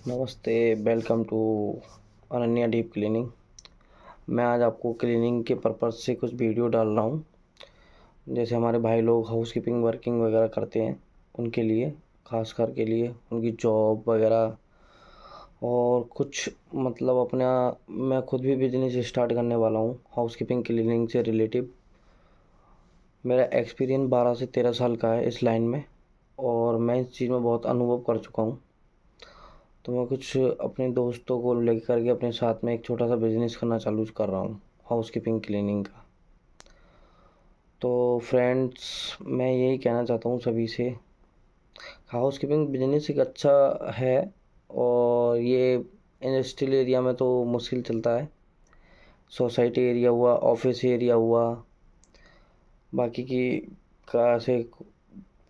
नमस्ते, welcome to Ananya deep cleaning. मैं आज आपको क्लीनिंग के पर्पज़ से कुछ वीडियो डाल रहा हूँ। जैसे हमारे भाई लोग हाउसकीपिंग वर्किंग वगैरह करते हैं, उनके लिए, ख़ासकर के लिए उनकी जॉब वगैरह और कुछ मतलब अपना मैं खुद भी बिजनेस स्टार्ट करने वाला हूँ हाउसकीपिंग क्लीनिंग से रिलेटिव। मेरा एक्सपीरियंस 12 से 13 साल का है इस लाइन में और मैं इस चीज़ में बहुत अनुभव कर चुका हूँ। तो मैं कुछ अपने दोस्तों को लेकर के अपने साथ में एक छोटा सा बिजनेस करना चालू कर रहा हूँ हाउसकीपिंग क्लीनिंग का। तो फ्रेंड्स, मैं यही कहना चाहता हूँ सभी से, हाउसकीपिंग बिजनेस एक अच्छा है और ये इंडस्ट्रियल एरिया में तो मुश्किल चलता है। सोसाइटी एरिया हुआ, ऑफिस एरिया हुआ, बाकी की का से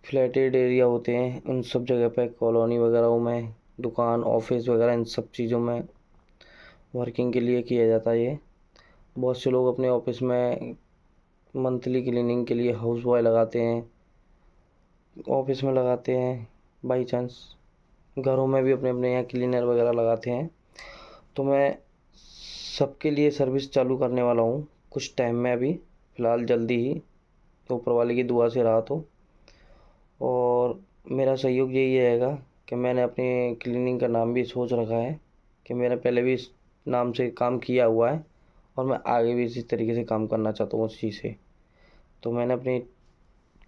फ्लैटेड एरिया होते हैं, उन सब जगह पे कॉलोनी वगैरह में, दुकान ऑफिस वगैरह इन सब चीज़ों में वर्किंग के लिए किया जाता है ये। बहुत से लोग अपने ऑफिस में मंथली क्लीनिंग के लिए हाउस बॉय लगाते हैं, ऑफिस में लगाते हैं, बाई चांस घरों में भी अपने अपने यहाँ क्लीनर वगैरह लगाते हैं। तो मैं सबके लिए सर्विस चालू करने वाला हूँ कुछ टाइम में, अभी फ़िलहाल जल्दी ही, तो ऊपर वाले की दुआ से रहा तो। और मेरा सहयोग यही रहेगा कि मैंने अपने क्लीनिंग का नाम भी सोच रखा है कि मैंने पहले भी इस नाम से काम किया हुआ है और मैं आगे भी इसी तरीके से काम करना चाहता हूँ उस चीज़ से। तो मैंने अपनी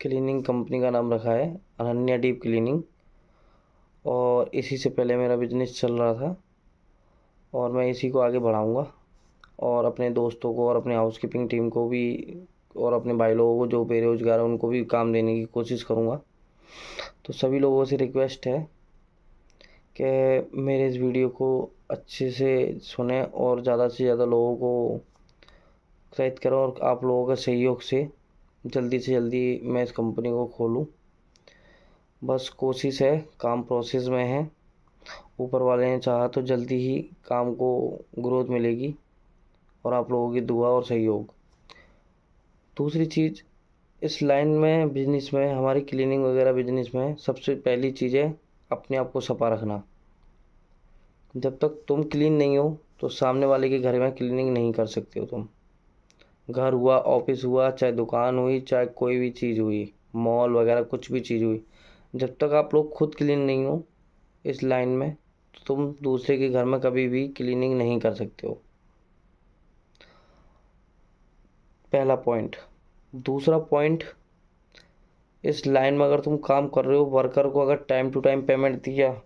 क्लीनिंग कंपनी का नाम रखा है अनन्या डीप क्लीनिंग और इसी से पहले मेरा बिजनेस चल रहा था और मैं इसी को आगे बढ़ाऊँगा और अपने दोस्तों को और अपने हाउसकीपिंग टीम को भी और अपने भाई लोगों को जो बेरोज़गार हैं उनको भी काम देने की कोशिश करूँगा। तो सभी लोगों से रिक्वेस्ट है कि मेरे इस वीडियो को अच्छे से सुने और ज़्यादा से ज़्यादा लोगों को उत्साहित करें और आप लोगों के सहयोग से जल्दी से जल्दी मैं इस कंपनी को खोलूँ। बस कोशिश है, काम प्रोसेस में है, ऊपर वाले ने चाहा तो जल्दी ही काम को ग्रोथ मिलेगी और आप लोगों की दुआ और सहयोग। दूसरी चीज़, इस लाइन में बिजनेस में, हमारी क्लीनिंग वगैरह बिजनेस में सबसे पहली चीज़ है अपने आप को सफा रखना। जब तक तुम क्लीन नहीं हो तो सामने वाले के घर में क्लीनिंग नहीं कर सकते हो तुम। घर हुआ, ऑफिस हुआ, चाहे दुकान हुई, चाहे कोई भी चीज़ हुई, मॉल वगैरह कुछ भी चीज़ हुई, जब तक आप लोग खुद क्लीन नहीं हो इस लाइन में तो तुम दूसरे के घर में कभी भी क्लीनिंग नहीं कर सकते हो। पहला पॉइंट। दूसरा पॉइंट, इस लाइन में अगर तुम काम कर रहे हो, वर्कर को अगर टाइम टू टाइम पेमेंट दिया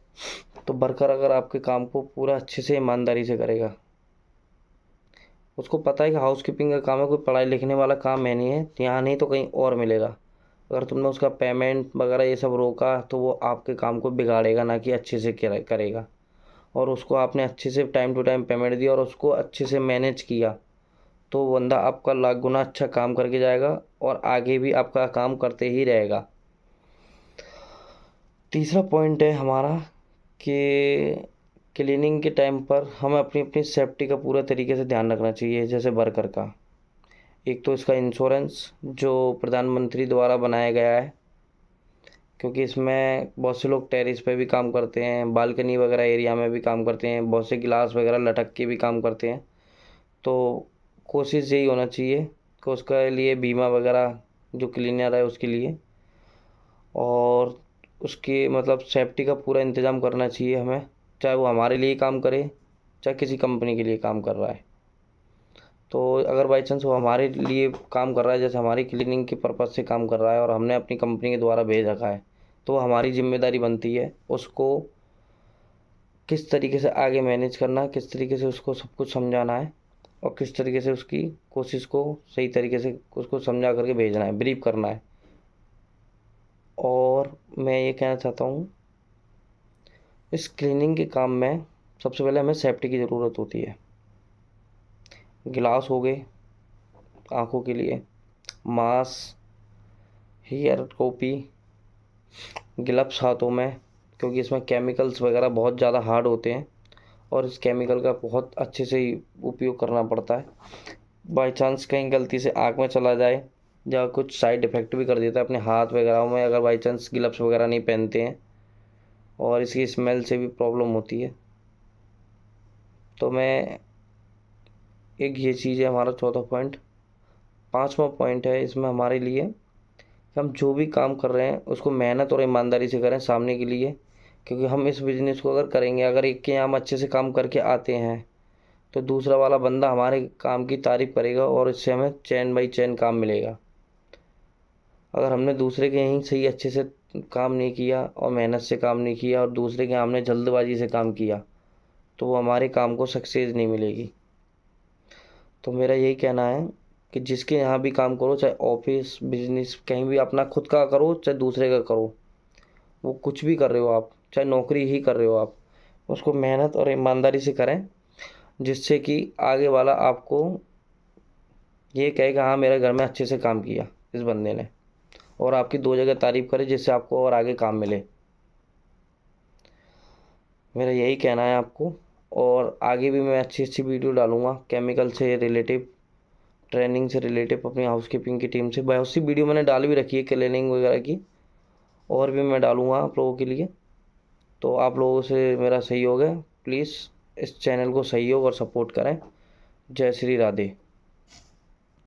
तो वर्कर अगर आपके काम को पूरा अच्छे से ईमानदारी से करेगा, उसको पता है कि हाउसकीपिंग का काम है, कोई पढ़ाई लिखने वाला काम है नहीं है, यहाँ नहीं तो कहीं और मिलेगा। अगर तुमने उसका पेमेंट वगैरह ये सब रोका तो वो आपके काम को बिगाड़ेगा, ना कि अच्छे से करेगा। और उसको आपने अच्छे से टाइम टू टाइम पेमेंट दिया और उसको अच्छे से मैनेज किया तो वो बंदा आपका लाख गुना अच्छा काम करके जाएगा और आगे भी आपका काम करते ही रहेगा। तीसरा पॉइंट है हमारा कि क्लीनिंग के टाइम पर हमें अपनी अपनी सेफ्टी का पूरा तरीके से ध्यान रखना चाहिए। जैसे वर्कर का, एक तो इसका इंश्योरेंस जो प्रधानमंत्री द्वारा बनाया गया है, क्योंकि इसमें बहुत से लोग टेरेस पे भी काम करते हैं, बालकनी वगैरह एरिया में भी काम करते हैं, बहुत से गिलास वगैरह लटक के भी काम करते हैं। तो कोशिश यही होना चाहिए कि उसके लिए बीमा वगैरह जो क्लीनर है उसके लिए, और उसकी मतलब सेफ्टी का पूरा इंतज़ाम करना चाहिए हमें, चाहे वो हमारे लिए काम करे चाहे किसी कंपनी के लिए काम कर रहा है। तो अगर बाई चांस वो हमारे लिए काम कर रहा है, जैसे हमारी क्लीनिंग के पर्पज़ से काम कर रहा है और हमने अपनी कंपनी के द्वारा भेज रखा है, तो हमारी जिम्मेदारी बनती है उसको किस तरीके से आगे मैनेज करना है, किस तरीके से उसको सब कुछ समझाना है और किस तरीके से उसकी कोशिश को सही तरीके से उसको समझा करके भेजना है, ब्रीफ करना है। और मैं ये कहना चाहता हूँ, इस क्लीनिंग के काम में सबसे पहले हमें सेफ्टी की ज़रूरत होती है। गिलास हो गए आँखों के लिए, मास्क, हेयर टोपी, ग्लव्स हाथों में, क्योंकि इसमें केमिकल्स वगैरह बहुत ज़्यादा हार्ड होते हैं और इस केमिकल का बहुत अच्छे से ही उपयोग करना पड़ता है। बाई चांस कहीं गलती से आँख में चला जाए या कुछ साइड इफ़ेक्ट भी कर देता है अपने हाथ वगैरह में, अगर बाई चांस ग्लव्स वगैरह नहीं पहनते हैं, और इसकी स्मेल से भी प्रॉब्लम होती है। तो मैं एक ये चीज़ है हमारा चौथा पॉइंट। पांचवा पॉइंट है इसमें हमारे लिए कि हम जो भी काम कर रहे हैं उसको मेहनत और ईमानदारी से करें सामने के लिए, क्योंकि हम इस बिज़नेस को अगर करेंगे, अगर एक के यहाँ हम अच्छे से काम करके आते हैं तो दूसरा वाला बंदा हमारे काम की तारीफ़ करेगा और इससे हमें चैन बाई चैन काम मिलेगा। अगर हमने दूसरे के यहीं सही अच्छे से काम नहीं किया और मेहनत से काम नहीं किया और दूसरे के यहाँ हमने जल्दबाजी से काम किया तो वो हमारे काम को सक्सेस नहीं मिलेगी। तो मेरा यही कहना है कि जिसके यहाँ भी काम करो, चाहे ऑफिस बिजनेस कहीं भी अपना खुद का करो चाहे दूसरे का करो, वो कुछ भी कर रहे हो आप, चाहे नौकरी ही कर रहे हो आप, उसको मेहनत और ईमानदारी से करें, जिससे कि आगे वाला आपको ये कहेगा हाँ मेरे घर में अच्छे से काम किया इस बंदे ने, और आपकी दो जगह तारीफ करे जिससे आपको और आगे काम मिले। मेरा यही कहना है आपको। और आगे भी मैं अच्छी अच्छी वीडियो डालूंगा केमिकल से रिलेटिव, ट्रेनिंग से रिलेटिव, अपनी हाउसकीपिंग की टीम से बहुत सी वीडियो मैंने डाल भी रखी है क्लीनिंग वगैरह की, और भी मैं डालूंगा आप लोगों के लिए। तो आप लोगों से मेरा सहयोग है, प्लीज़ इस चैनल को सहयोग और सपोर्ट करें। जय श्री राधे।